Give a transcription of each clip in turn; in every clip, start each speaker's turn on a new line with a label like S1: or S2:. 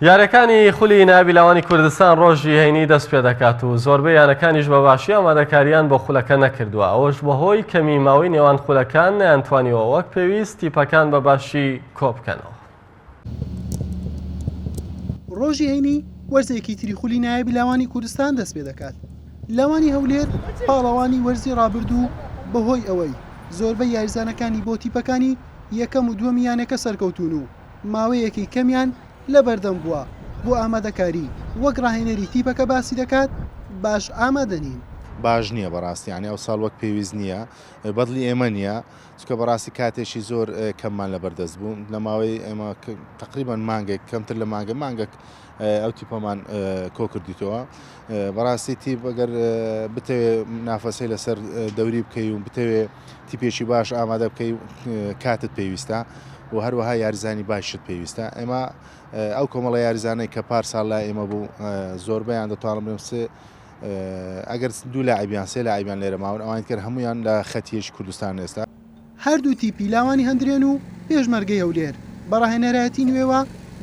S1: یاریەکانی خولی نایابی لاوانی کوردستان ڕۆژی هەینی دەست پێ دەکات و زۆربەی یانەکانیش بە باشی ئامادەکاریان بۆ خولەکە نەکردووە. ئەوەش بەهۆی کەمی ماوەی نێوان خولەکان نەیانتوانیوە وەک پێویست تیپەکان بە باشی کۆبکەنەوە.
S2: ڕۆژی هەینی وەرزێکی تری خولی نایابی لاوانی کوردستان دەست پێ دەکات. لاوانی هەولێر پاڵەوانی وەرزی ڕابردوو بەهۆی ئەوەی زۆربەی یاریزانەکانی بۆ تیپەکانی یەکەم و دووەم یانەکە سەرکەوتون و ماوەیەکی کەمیان لە بەردەم بووە بۆ ئامادەکاری وەک ڕاهێنەری تیپەکە باسی دەکات باش ئامادە نین.
S3: باش نییە بەڕاستی، یعنی ئەو ساڵ وەک پێویست نییە، بەدڵی ئێمە نییە، چکە بەڕاستی کاتێکی زۆر کەممان لە بەردەست بوون لە ماوەی ئێمە تقریبان مانگێک کەمتر لە مانگێک ئەو تیپەمان کۆ کردیتەوە. بەڕاستی تیپ ئەگەر بتەوێ نافەسەی لەسەر دەوری بکەی و بتەوێ تیپێکی باش ئامادە بکەی کاتت پێویستە و هەروەها یاریزانی باشت پێویستە. ئێمە ئەو کۆمەڵە یاریزانەی کە پارساڵ لای ئێمە بوو زۆربەیان دەتوانم بڵێم ئەگەر دوو لاعبیان سێ لاعبیان لێرە ماون ئەوان کرد هەمویان لە خەتیەکی کوردستان ئێستا.
S2: هەردوو تیپی لاوانی هەندرێن و پێشمەرگەی هەولێر بەڕاهێنەرایەتی نوێوە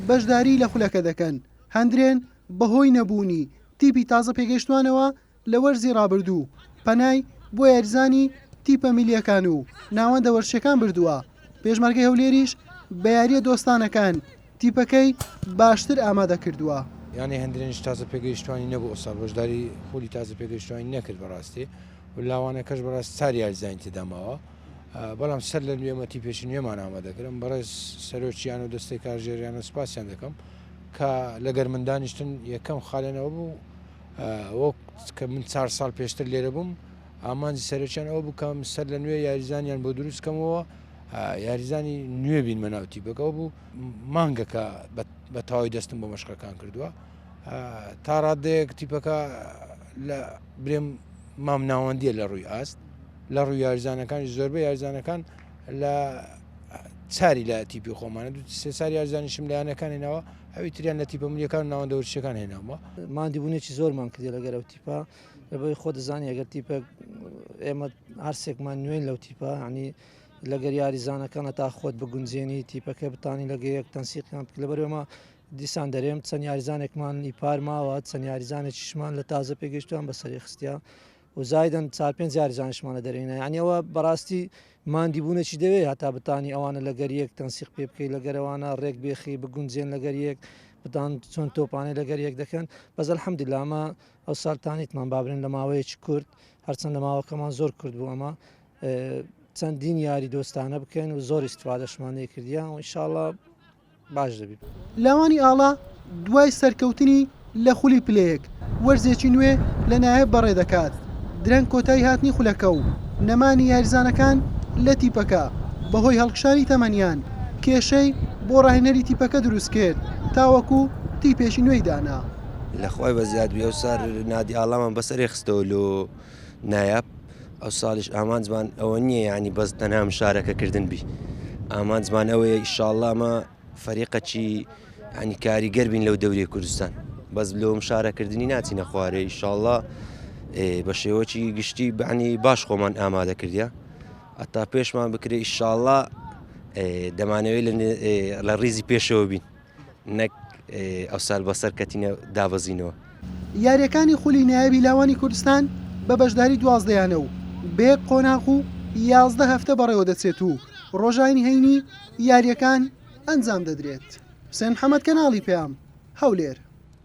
S2: بەشداری لە خولەکە دەکەن. هەندرێن بەهۆی نەبوونی تیپی تازە پێگەشتوانەوە لە وەرزی ڕابردوو پەنای بۆ یاریزانی تیپە میلیەکان و ناوەندە وەرشەکان بردووە. پێشمەرگەی هەولێریش بە یاریە دۆستانەکان تیپەکەی باشتر ئامادە کردووە.
S4: یانی هەندرێنش تازە پێگەیشتوانی نەبوو ئەساڵ بەشداری خولی تازە پێگەیشتوانی نەکرد بەڕاستی و لاوانەکەش بەڕاست ساری یاریزانی تێداماوە، بەڵام سەر لە نوێمە تیپێکی نوێمان ئامادەکردم. بەڕێز سەرۆکییان و دەستەی کارژێریان و سپاسیان دەکەم کە لەگەر من دانیشتن یەکەم خاڵێنەوە بوو وەک کە من 4 ساڵ پێشتر لێرە بووم ئامانجی سەرۆکیان ئەوە بوو کەم سەر لە نوێ یاریزانیان بۆ دروستکەمەوە یاریزانی نوێ بینمە ناو تیپەکەەوە بوو مانگەکە بە تاوای دەستم بۆ مەشقەکان کردووە تا ڕادەیەک تیپەکە لە برێم مام ناوەندیە لە ڕووی ئاست لە ڕووی یاریزانەکانی زۆربەی یاریزانەکان لە چاری لە تیپی خۆمانە دو سێ ساری یاریزانیشم لایەنەکان هێناوە ئەوی تریان لە تیپە ملیەکان و ناوەندە وەرشەکان هێناوە.
S5: مادیبوونێکی زۆرمان کردی لەگەر ئەو تیپە لەبەی خۆ دەزانی ئەگەر تیپە ئێمە هەرسێکمان نوێن لەو تیپە عنی لەگەر یاریزانەکانە تا خۆت بگونجێنی تیپەکە بتانی لەگە یەک تەنسیقیان لەبەرەوەمە دیسان دەرێم چەند یاریزانێکمان ئیپار ماوە چەند یاریزانێکیشمان لە تازە پێگەیشتوان بەسەری خستیا و زایدەن 4-5 یاریزانشمانە دەرێنە، یعنیەوە بەڕاستی مادیبوونێکی دەوێت هەتا بتانی ئەوانە لەگەر یەک تەنسیق پێ بکەی لەگەرەوانە ڕێک بێخی بگونجێن لەگەر یەک بتان چۆن تۆپانەی لەگەر یەک دەکەن. بەز ئەلحەمدولیلا ئەمە ئەو ساڵتانیتمان بابرێن لە ماوەیەکی کورد هەرچەند لە ماوەکەمان زۆر کورد بوو ئەمە چەندین یاری دۆستانە بکەین و زۆر ئیسفادەشمانەی کردیان و ئینشاڵڵا باش دەبیت.
S2: لاوانی ئاڵا دوای سەرکەوتنی لە خولی پلەیەک وەرزێکی نوێ لە نایب بەڕێ دەکات. درەنگ کۆتایی هاتنی خولەکە و نەمانی یاریزانەکان لە تیپەکە بەهۆی هەڵکشانی تەمەنیان کێشەی بۆ ڕاهێنەری تیپەکە دروست کرد تاوەکو تیپێکی نوێی دانا.
S6: لەخوای بەزیادبی ئەو سار نادی ئاڵامان بەسەری خستەوە لۆ نایاب ئەو ساڵش ئامانجمان ئەوە نییە ینی بەس تەنها مشارەکەکردن بی ئامانجمان ئەوەیە ئیشاڵڵامە فەریقەکی ینی کاریگەر بین لەو دەوری کوردستان بەس لەو مشارەکردنی ناچینە خوارێ ئیشاڵڵا بە شێوەکی گشتی بەعنی باش خۆمان ئامادە کردیا ئەتا پێشمان بکرێ ئیشاڵڵا دەمانەوەی لە ڕیزی پێشەوە بین نەک ئەو سال بەسەر کەتینە دابەزینەوە.
S2: یاریەکانی خولی نایابی لاوانی کوردستان بە بەشداری 12یانە و بەیەک قۆناغ و 11 هەفتە بەڕێوە دەچێت و ڕۆژانی هەینی یاریەکان ئەنجام دەدرێت. حوسێن محەممەد کەناڵی پێام هەولێر.